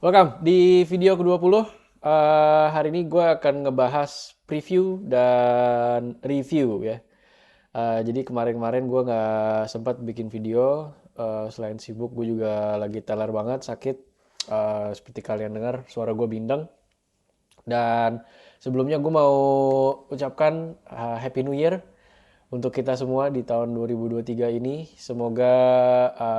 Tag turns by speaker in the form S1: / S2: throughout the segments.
S1: Welcome di video ke-20. Hari ini gue akan ngebahas preview dan review ya. Jadi kemarin-kemarin gue nggak sempat bikin video. Selain sibuk, gue juga lagi teler banget, sakit. Seperti kalian dengar, suara gue bindeng. Dan sebelumnya gue mau ucapkan Happy New Year untuk kita semua di tahun 2023 ini. Semoga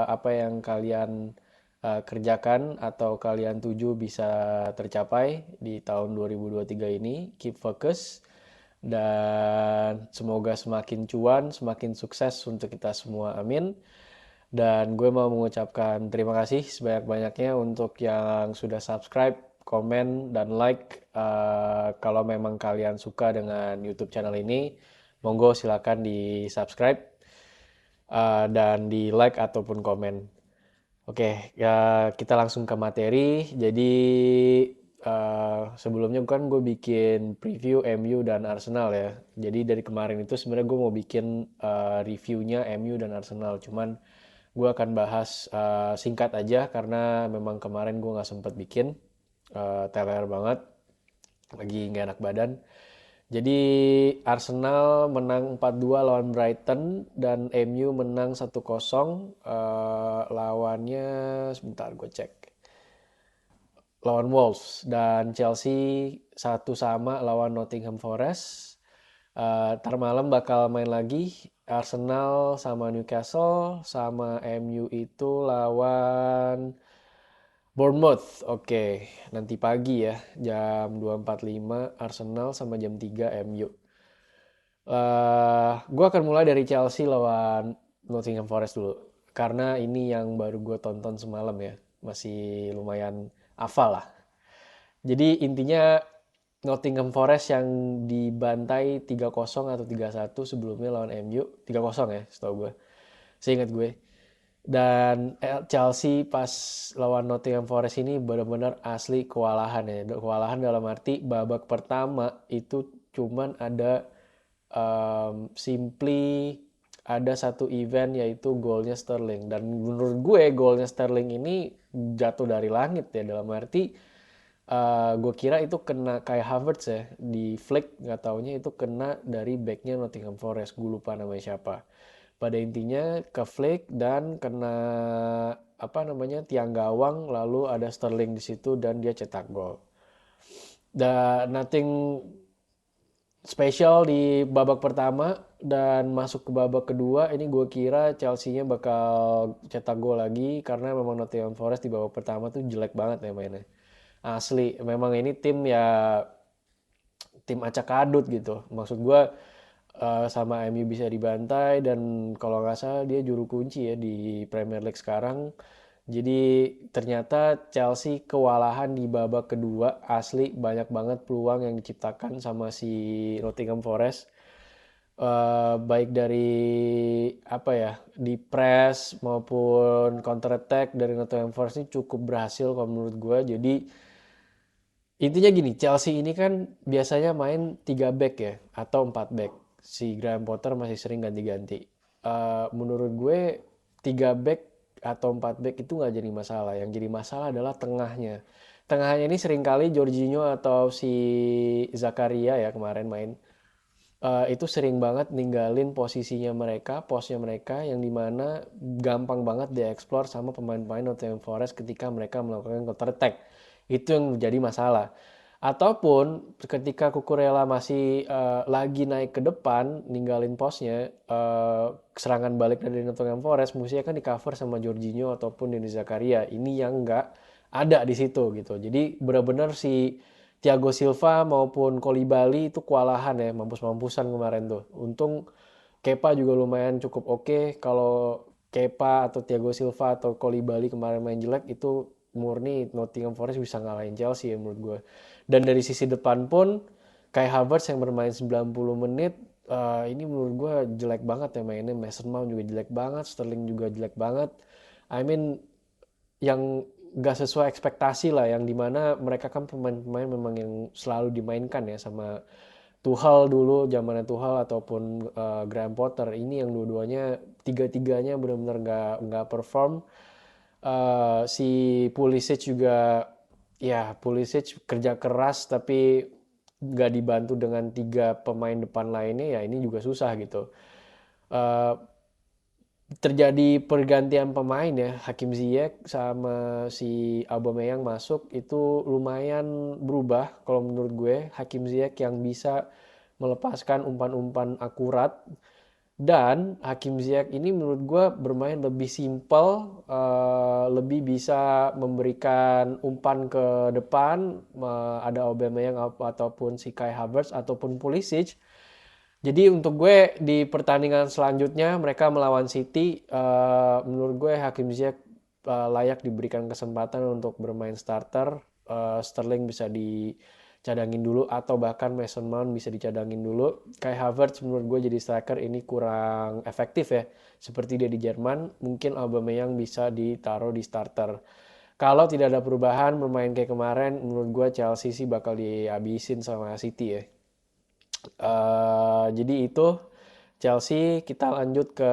S1: apa yang kalian kerjakan atau kalian tuju bisa tercapai di tahun 2023 ini. Keep focus dan semoga semakin cuan, semakin sukses untuk kita semua. Amin. Dan gue mau mengucapkan terima kasih sebanyak-banyaknya untuk yang sudah subscribe, komen, dan like. Kalau memang kalian suka dengan YouTube channel ini, monggo silakan di subscribe dan di like ataupun komen. Oke, ya kita langsung ke materi. Jadi sebelumnya kan gue bikin preview MU dan Arsenal ya. Jadi dari kemarin itu sebenarnya gue mau bikin reviewnya MU dan Arsenal. Cuman gue akan bahas singkat aja karena memang kemarin gue nggak sempet bikin. Teler banget, lagi nggak enak badan. Jadi Arsenal menang 4-2 lawan Brighton dan MU menang 1-0 lawannya, sebentar gue cek, lawan Wolves. Dan Chelsea 1-1 lawan Nottingham Forest. Ntar malam bakal main lagi Arsenal sama Newcastle, sama MU itu lawan Bournemouth. Oke, nanti pagi ya, jam 2.45 Arsenal sama jam 3 MU. Gue akan mulai dari Chelsea lawan Nottingham Forest dulu. Karena ini yang baru gue tonton semalam ya. Masih lumayan hafal lah. Jadi intinya Nottingham Forest yang dibantai 3-0 atau 3-1 sebelumnya lawan MU. 3-0 ya setahu gue. Seingat gue. Dan Chelsea pas lawan Nottingham Forest ini benar-benar asli kewalahan ya. Kewalahan dalam arti babak pertama itu cuman ada simply ada satu event yaitu golnya Sterling. Dan menurut gue golnya Sterling ini jatuh dari langit ya, dalam arti gue kira itu kena kayak Havertz ya di flick, nggak taunya itu kena dari backnya Nottingham Forest. Gue lupa namanya siapa. Pada intinya ke flick dan kena apa namanya tiang gawang, lalu ada Sterling di situ dan dia cetak gol. Dan nothing spesial di babak pertama dan masuk ke babak kedua ini gue kira Chelsea-nya bakal cetak gol lagi karena memang Nottingham Forest di babak pertama tuh jelek banget ya mainnya. Asli, memang ini tim ya tim acak adut gitu. Maksud gue sama MU bisa dibantai dan kalau nggak salah dia juru kunci ya di Premier League sekarang. Jadi ternyata Chelsea kewalahan di babak kedua, asli banyak banget peluang yang diciptakan sama si Nottingham Forest. Baik dari apa ya, di press maupun counter attack dari Nottingham Forest ini cukup berhasil kalau menurut gue. Jadi intinya gini, Chelsea ini kan biasanya main 3 back ya, atau 4 back. Si Graham Potter masih sering ganti-ganti. Menurut gue 3 back atau 4 back itu nggak jadi masalah. Yang jadi masalah adalah tengahnya. Tengahnya ini seringkali Jorginho atau si Zakaria ya kemarin main. Itu sering banget ninggalin posisinya mereka, posnya mereka yang dimana gampang banget dieksplor sama pemain-pemain Nottingham Forest ketika mereka melakukan counter attack. Itu yang menjadi masalah. Ataupun ketika Cucurella masih lagi naik ke depan, ninggalin posnya, serangan balik dari Nottingham Forest, mestinya kan di cover sama Jorginho ataupun Denis Zakaria. Ini yang nggak ada di situ gitu. Jadi benar-benar si Thiago Silva maupun Koulibaly itu kewalahan ya, mampus-mampusan kemarin tuh. Untung Kepa juga lumayan cukup oke. Kalau Kepa atau Thiago Silva atau Koulibaly kemarin main jelek, itu murni Nottingham Forest bisa ngalahin Chelsea ya menurut gue. Dan dari sisi depan pun kayak Havertz yang bermain 90 menit, ini menurut gue jelek banget ya mainnya. Mason Mount juga jelek banget, Sterling juga jelek banget. I mean yang gak sesuai ekspektasi lah, yang dimana mereka kan pemain-pemain memang yang selalu dimainkan ya sama Tuchel dulu, zamannya Tuchel ataupun Graham Potter. Ini yang dua-duanya, tiga-tiganya benar-benar nggak perform. Si Pulisic juga Ya, Pulisic kerja keras tapi nggak dibantu dengan tiga pemain depan lainnya, ya ini juga susah gitu. Eh, Terjadi pergantian pemain ya, Hakim Ziyech sama si Aubameyang masuk itu lumayan berubah kalau menurut gue. Hakim Ziyech yang bisa melepaskan umpan-umpan akurat, dan Hakim Ziyech ini menurut gue bermain lebih simpel, lebih bisa memberikan umpan ke depan, ada Aubameyang ataupun si Kai Havertz ataupun Pulisic. Jadi untuk gue di pertandingan selanjutnya mereka melawan City, menurut gue Hakim Ziyech layak diberikan kesempatan untuk bermain starter. Sterling bisa dicadangin dulu atau bahkan Mason Mount bisa dicadangin dulu. Kai Havertz menurut gue jadi striker ini kurang efektif ya. Seperti dia di Jerman, mungkin Aubameyang bisa ditaruh di starter. Kalau tidak ada perubahan bermain kayak kemarin, menurut gue Chelsea sih bakal dihabisin sama City ya. Jadi itu Chelsea. Kita lanjut ke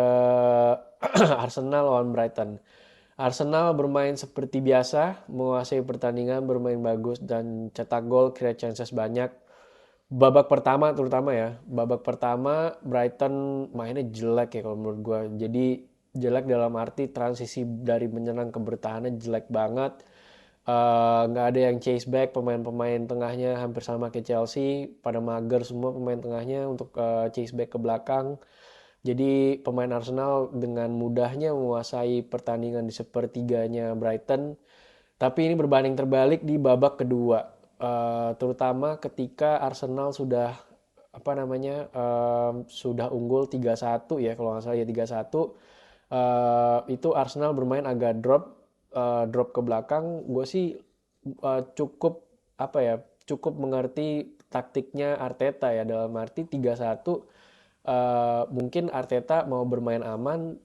S1: Arsenal lawan Brighton. Arsenal bermain seperti biasa, menguasai pertandingan, bermain bagus dan cetak gol, create chances banyak. Babak pertama terutama ya, babak pertama Brighton mainnya jelek ya kalau menurut gue. Jadi jelek dalam arti transisi dari menyerang ke bertahannya jelek banget. Nggak ada yang chase back, pemain-pemain tengahnya hampir sama kayak Chelsea, pada mager semua pemain tengahnya untuk chase back ke belakang. Jadi pemain Arsenal dengan mudahnya menguasai pertandingan di sepertiganya Brighton. Tapi ini berbanding terbalik di babak kedua. Terutama ketika Arsenal sudah apa namanya, sudah unggul 3-1 ya kalau nggak salah ya 3-1. Itu Arsenal bermain agak drop ke belakang. Gue sih cukup apa ya, cukup mengerti taktiknya Arteta ya, dalam arti 3-1, mungkin Arteta mau bermain aman,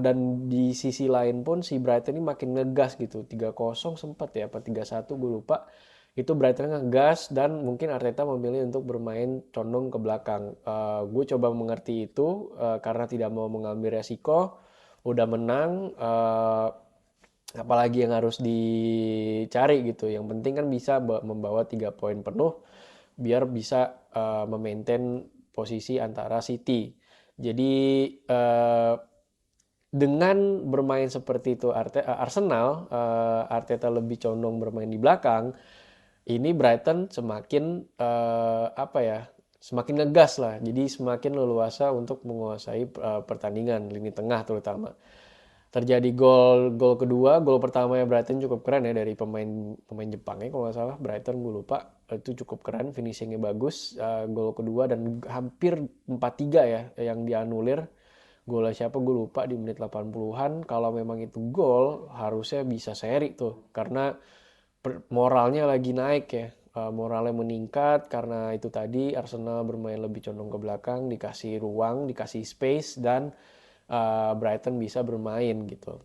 S1: dan di sisi lain pun si Brighton ini makin ngegas gitu. 3-0 sempat ya apa 3-1 gue lupa. Itu Brighton ngegas dan mungkin Arteta memilih untuk bermain condong ke belakang. Gue coba mengerti itu, karena tidak mau mengambil resiko. Udah menang, apalagi yang harus dicari gitu. Yang penting kan bisa membawa 3 poin penuh biar bisa memaintain posisi antara City. Jadi eh, dengan bermain seperti itu Arsenal, Arteta lebih condong bermain di belakang. Ini Brighton semakin apa ya? Semakin ngegas lah. Jadi semakin leluasa untuk menguasai pertandingan lini tengah terutama. Terjadi gol kedua. Gol pertama ya Brighton cukup keren ya dari pemain pemain Jepang ya kalau nggak salah. Brighton gue lupa. Itu cukup keren, finishingnya bagus. Gol kedua dan hampir 4-3 ya yang dianulir. Golnya siapa gue lupa di menit 80-an. Kalau memang itu gol harusnya bisa seri tuh. Karena moralnya lagi naik ya. Moralnya meningkat karena itu tadi Arsenal bermain lebih condong ke belakang, dikasih ruang, dikasih space, dan Brighton bisa bermain gitu.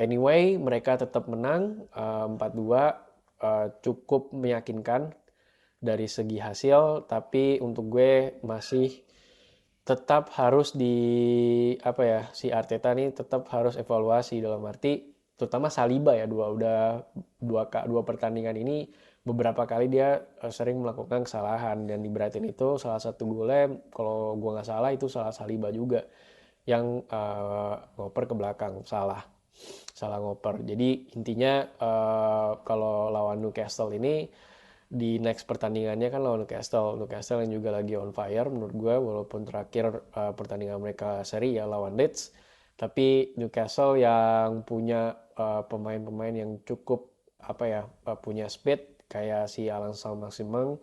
S1: Anyway, mereka tetap menang 4-2, cukup meyakinkan dari segi hasil, tapi untuk gue masih tetap harus apa ya, si Arteta nih tetap harus evaluasi dalam arti terutama Saliba ya, dua pertandingan ini beberapa kali dia sering melakukan kesalahan, dan di Brighton itu salah satu golnya kalau gua nggak salah itu salah Saliba juga yang ngoper ke belakang, salah salah ngoper. Jadi intinya kalau lawan Newcastle ini di next pertandingannya kan lawan Newcastle yang juga lagi on fire menurut gue, walaupun terakhir pertandingan mereka seri ya lawan Leeds, tapi Newcastle yang punya pemain-pemain yang cukup apa ya, punya speed kayak si Alan Saint-Maximin,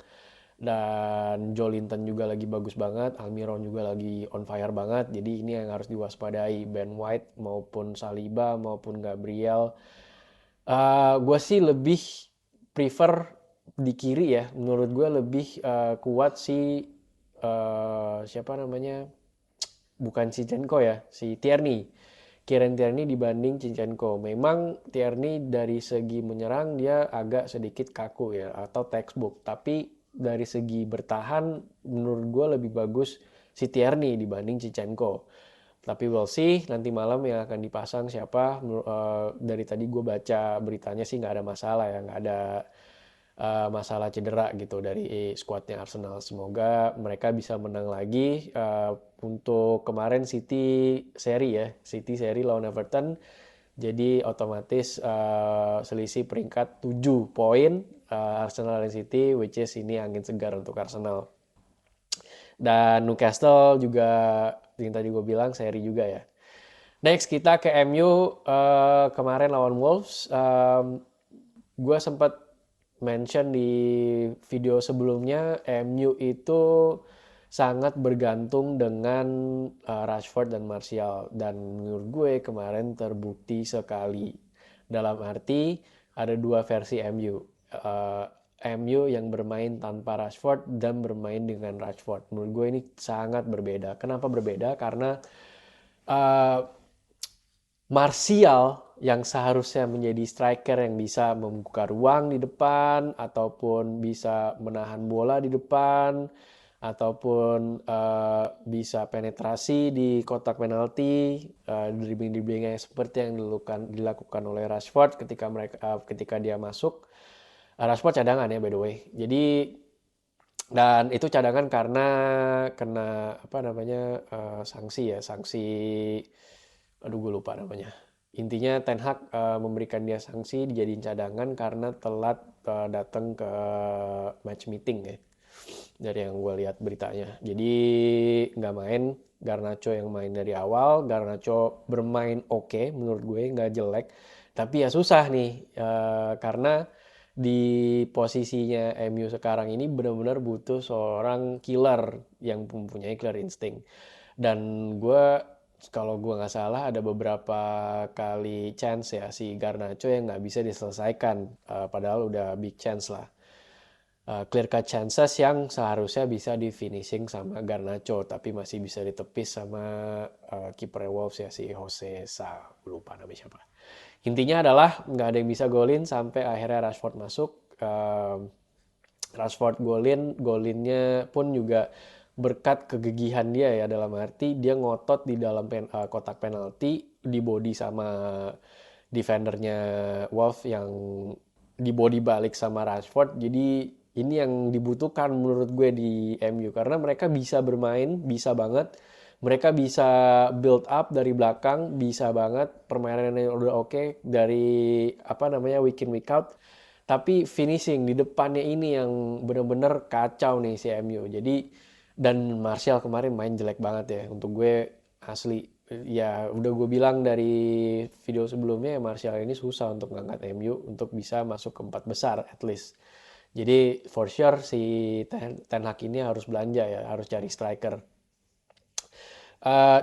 S1: dan Joelinton juga lagi bagus banget, Almiron juga lagi on fire banget. Jadi ini yang harus diwaspadai, Ben White maupun Saliba maupun Gabriel. Gue sih lebih prefer di kiri ya. Menurut gue lebih kuat si siapa namanya? Bukan Zinchenko ya, si Tierney. Kieran Tierney dibanding Zinchenko. Memang Tierney dari segi menyerang dia agak sedikit kaku ya atau textbook. Tapi dari segi bertahan menurut gue lebih bagus si Tierney dibanding Zinchenko. Tapi we'll see nanti malam yang akan dipasang siapa. Dari tadi gue baca beritanya sih nggak ada masalah ya, nggak ada masalah cedera gitu dari skuadnya Arsenal. Semoga mereka bisa menang lagi. Untuk kemarin City seri lawan Everton. Jadi otomatis selisih peringkat 7 poin Arsenal dan City, which is ini angin segar untuk Arsenal. Dan Newcastle juga yang tadi gue bilang seri juga ya. Next kita ke MU kemarin lawan Wolves. Gue sempat mention di video sebelumnya MU itu sangat bergantung dengan Rashford dan Martial, dan menurut gue kemarin terbukti sekali. Dalam arti ada dua versi MU. MU yang bermain tanpa Rashford dan bermain dengan Rashford. Menurut gue ini sangat berbeda. Kenapa berbeda? Karena uh, Martial yang seharusnya menjadi striker yang bisa membuka ruang di depan ataupun bisa menahan bola di depan ataupun bisa penetrasi di kotak penalti, dribbling-dribblingnya seperti yang dilakukan oleh Rashford ketika dia masuk. Rashford cadangan ya by the way. Jadi dan itu cadangan karena kena apa namanya sanksi, aduh gue lupa namanya. Intinya Ten Hag memberikan dia sanksi dijadiin cadangan karena telat datang ke match meeting ya, dari yang gue lihat beritanya. Jadi nggak main, Garnacho yang main dari awal. Garnacho bermain oke, menurut gue nggak jelek, tapi ya susah nih karena di posisinya MU sekarang ini benar-benar butuh seorang killer yang mempunyai killer instinct. Dan kalau gue nggak salah ada beberapa kali chance ya si Garnacho yang nggak bisa diselesaikan, padahal udah big chance lah. Clear cut chances yang seharusnya bisa di finishing sama Garnacho tapi masih bisa ditepis sama kiper Wolves ya si Jose lupa namanya siapa. Intinya adalah nggak ada yang bisa golin sampai akhirnya Rashford masuk. Rashford golinnya pun juga berkat kegigihan dia ya, dalam arti dia ngotot di dalam kotak penalti, di body sama defendernya Wolf yang di body balik sama Rashford. Jadi ini yang dibutuhkan menurut gue di MU karena mereka bisa bermain, bisa banget. Mereka bisa build up dari belakang, bisa banget permainannya udah oke dari apa namanya week in week out. Tapi finishing di depannya ini yang bener-bener kacau nih si MU. Jadi dan Martial kemarin main jelek banget ya untuk gue asli. Ya udah gue bilang dari video sebelumnya ya Martial ini susah untuk ngangkat MU untuk bisa masuk ke 4 besar at least. Jadi for sure si Ten Hag ini harus belanja ya, harus cari striker.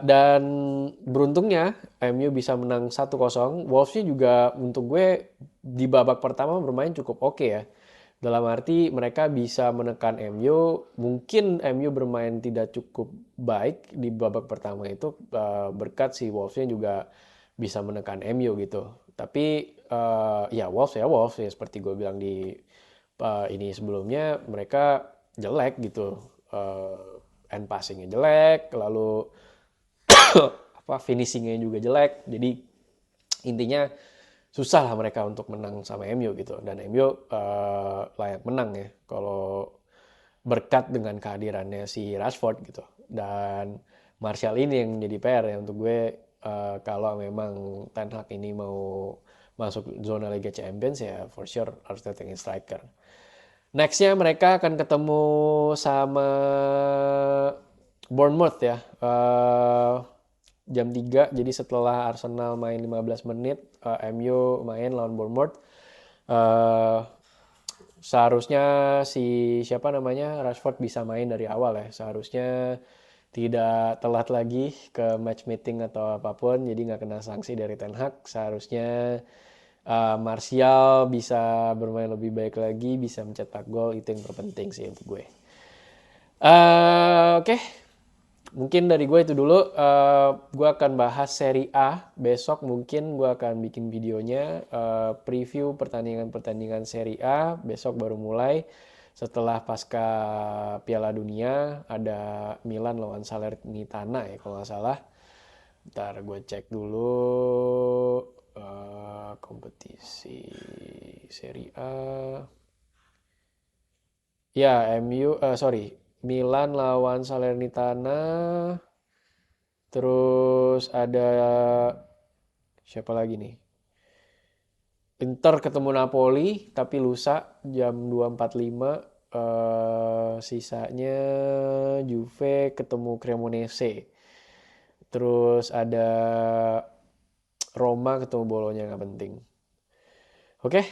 S1: Dan beruntungnya MU bisa menang 1-0. Wolves juga untuk gue di babak pertama bermain cukup oke ya. Dalam arti mereka bisa menekan MU. Mungkin MU bermain tidak cukup baik di babak pertama itu berkat si Wolves-nya juga bisa menekan MU gitu. Tapi ya Wolves ya seperti gue bilang di ini sebelumnya mereka jelek gitu. End passingnya jelek, lalu apa finishingnya juga jelek. Jadi intinya susah lah mereka untuk menang sama MU gitu. Dan MU layak menang ya kalau berkat dengan kehadirannya si Rashford gitu. Dan Martial ini yang menjadi PR ya untuk gue, kalau memang Ten Hag ini mau masuk zona Liga Champions ya for sure harus datengin striker. Nextnya mereka akan ketemu sama Bournemouth ya. Jam 3, jadi setelah Arsenal main 15 menit, MU main lawan Bournemouth. Uh, Seharusnya siapa namanya Rashford bisa main dari awal ya. Seharusnya tidak telat lagi ke match meeting atau apapun, jadi nggak kena sanksi dari Ten Hag. Seharusnya Martial bisa bermain lebih baik lagi, bisa mencetak gol, itu yang terpenting sih untuk gue. Oke. Mungkin dari gue itu dulu. Gue akan bahas Serie A besok. Mungkin gue akan bikin videonya preview pertandingan-pertandingan Serie A. Besok baru mulai setelah pasca Piala Dunia. Ada Milan lawan Salernitana ya kalau nggak salah. Ntar gue cek dulu kompetisi Serie A. Ya, sorry. Milan lawan Salernitana. Terus ada siapa lagi nih? Inter ketemu Napoli, tapi lusa jam 2.45. Sisanya Juve ketemu Cremonese. Terus ada Roma ketemu Bolonya, nggak penting. Oke,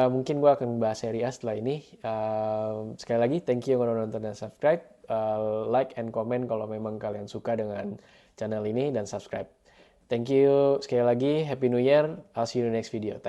S1: mungkin gue akan bahas Serie A setelah ini. Sekali lagi, thank you yang udah nonton dan subscribe. Like and comment kalau memang kalian suka dengan channel ini dan subscribe. Thank you sekali lagi. Happy New Year. I'll see you in the next video. Thanks.